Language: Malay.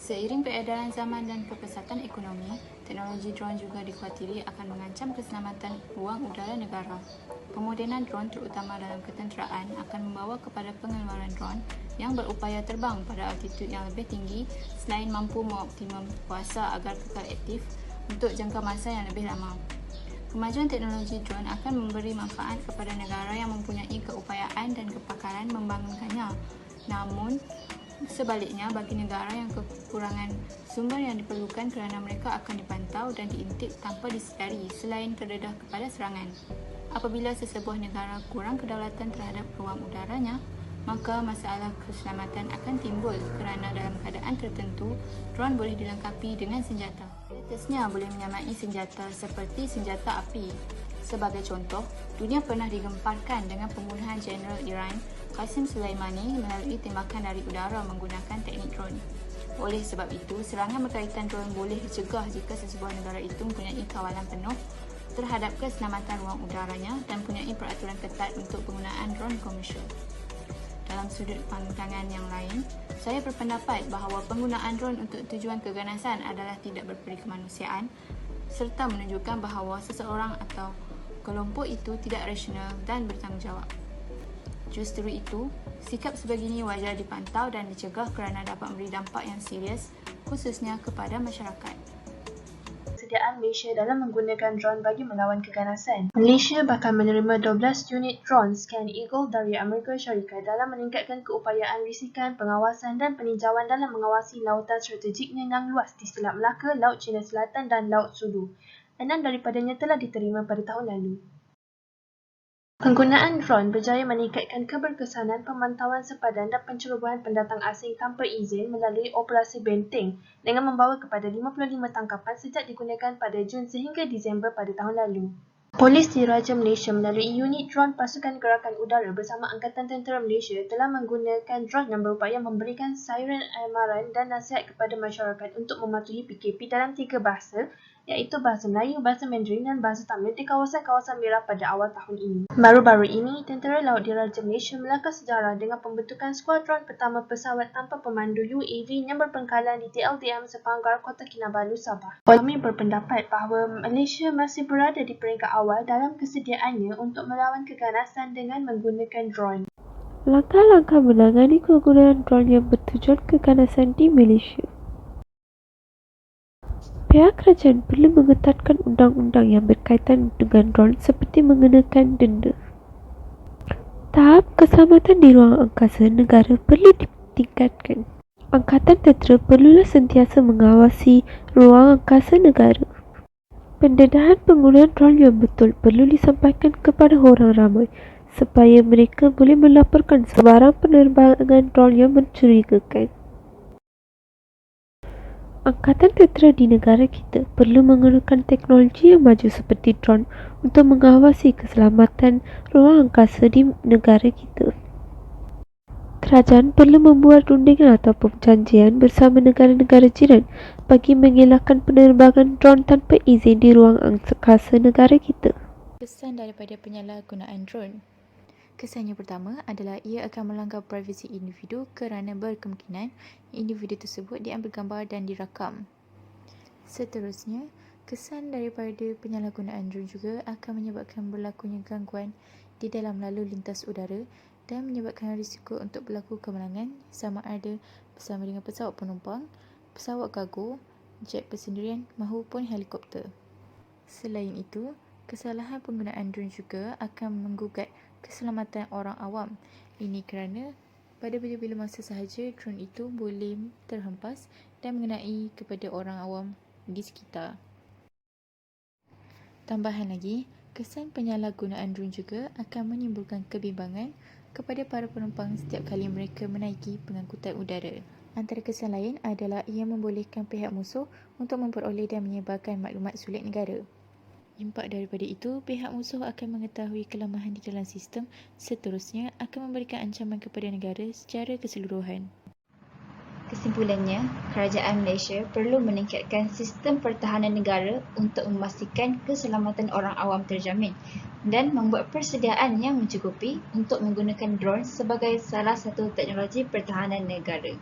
Seiring peredaran zaman dan kepesatan ekonomi, teknologi drone juga dikhawatiri akan mengancam keselamatan ruang udara negara. Pemodenan drone terutama dalam ketenteraan akan membawa kepada pengeluaran drone yang berupaya terbang pada altitud yang lebih tinggi selain mampu mengoptimum kuasa agar kekal aktif untuk jangka masa yang lebih lama. Kemajuan teknologi drone akan memberi manfaat kepada negara yang mempunyai keupayaan dan kepakaran membangunkannya. Namun, sebaliknya, bagi negara yang kekurangan sumber yang diperlukan kerana mereka akan dipantau dan diintip tanpa disedari selain terdedah kepada serangan. Apabila sesebuah negara kurang kedaulatan terhadap ruang udaranya, maka masalah keselamatan akan timbul kerana dalam keadaan tertentu, drone boleh dilengkapi dengan senjata. Di atasnya boleh menyamai senjata seperti senjata api. Sebagai contoh, dunia pernah digemparkan dengan pembunuhan Jeneral Iran Qasem Soleimani melalui tembakan dari udara menggunakan teknik drone. Oleh sebab itu, serangan berkaitan drone boleh dicegah jika sesebuah negara itu mempunyai kawalan penuh terhadap keselamatan ruang udaranya dan mempunyai peraturan ketat untuk penggunaan drone komersial. Dalam sudut pandangan yang lain, saya berpendapat bahawa penggunaan drone untuk tujuan keganasan adalah tidak berperi kemanusiaan serta menunjukkan bahawa seseorang atau kelompok itu tidak rasional dan bertanggungjawab. Justru itu, sikap sebegini wajar dipantau dan dicegah kerana dapat memberi dampak yang serius, khususnya kepada masyarakat. Persediaan Malaysia dalam menggunakan drone bagi melawan keganasan. Malaysia bakal menerima 12 unit drone Scan Eagle dari Amerika Syarikat dalam meningkatkan keupayaan risikan, pengawasan dan peninjauan dalam mengawasi lautan strategiknya yang luas di Selat Melaka, Laut Cina Selatan dan Laut Sulu. 6 daripadanya telah diterima pada tahun lalu. Penggunaan drone berjaya meningkatkan keberkesanan pemantauan sepadan dan pencerobohan pendatang asing tanpa izin melalui Operasi Benteng dengan membawa kepada 55 tangkapan sejak digunakan pada Jun sehingga Disember pada tahun lalu. Polis Diraja Malaysia melalui unit drone Pasukan Gerakan Udara bersama Angkatan Tentera Malaysia telah menggunakan drone yang berupaya memberikan siren amaran dan nasihat kepada masyarakat untuk mematuhi PKP dalam 3 bahasa, iaitu bahasa Melayu, bahasa Mandarin dan bahasa Tamil di kawasan-kawasan merah pada awal tahun ini. Baru-baru ini, Tentera Laut Diraja Malaysia melangkah sejarah dengan pembentukan skuadron pertama pesawat tanpa pemandu UAV yang berpangkalan di TLDM Sepanggar, Kota Kinabalu, Sabah. Kami berpendapat bahawa Malaysia masih berada di peringkat awal dalam kesediaannya untuk melawan keganasan dengan menggunakan drone. Langkah-langkah menangani penggunaan drone yang bertujuan keganasan di Malaysia. Pihak kerajaan perlu mengetatkan undang-undang yang berkaitan dengan drone seperti mengenakan denda. Tahap keselamatan di ruang angkasa negara perlu ditingkatkan. Angkatan Tentera perlulah sentiasa mengawasi ruang angkasa negara. Pendedahan penggunaan drone yang betul perlu disampaikan kepada orang ramai supaya mereka boleh melaporkan sebarang penerbangan drone yang mencurigakan. Angkatan Tentera di negara kita perlu menggunakan teknologi yang maju seperti drone untuk mengawasi keselamatan ruang angkasa di negara kita. Kerajaan perlu membuat rundingan atau perjanjian bersama negara-negara jiran bagi mengelakkan penerbangan drone tanpa izin di ruang angkasa negara kita. Kesan daripada penyalahgunaan drone. Kesan yang pertama adalah ia akan melanggar privasi individu kerana berkemungkinan individu tersebut diambil gambar dan dirakam. Seterusnya, kesan daripada penyalahgunaan drone juga akan menyebabkan berlakunya gangguan di dalam lalu lintas udara dan menyebabkan risiko untuk berlaku kemalangan sama ada bersama dengan pesawat penumpang, pesawat kargo, jet persendirian maupun helikopter. Selain itu, kesalahan penggunaan drone juga akan menggugat keselamatan orang awam. Ini kerana pada bila-bila masa sahaja drone itu boleh terhempas dan mengenai kepada orang awam di sekitar. Tambahan lagi, kesan penyalahgunaan drone juga akan menimbulkan kebimbangan kepada para penumpang setiap kali mereka menaiki pengangkutan udara. Antara kesan lain adalah ia membolehkan pihak musuh untuk memperoleh dan menyebarkan maklumat sulit negara. Impak daripada itu, pihak musuh akan mengetahui kelemahan di dalam sistem, seterusnya akan memberikan ancaman kepada negara secara keseluruhan. Kesimpulannya, Kerajaan Malaysia perlu meningkatkan sistem pertahanan negara untuk memastikan keselamatan orang awam terjamin dan membuat persediaan yang mencukupi untuk menggunakan drone sebagai salah satu teknologi pertahanan negara.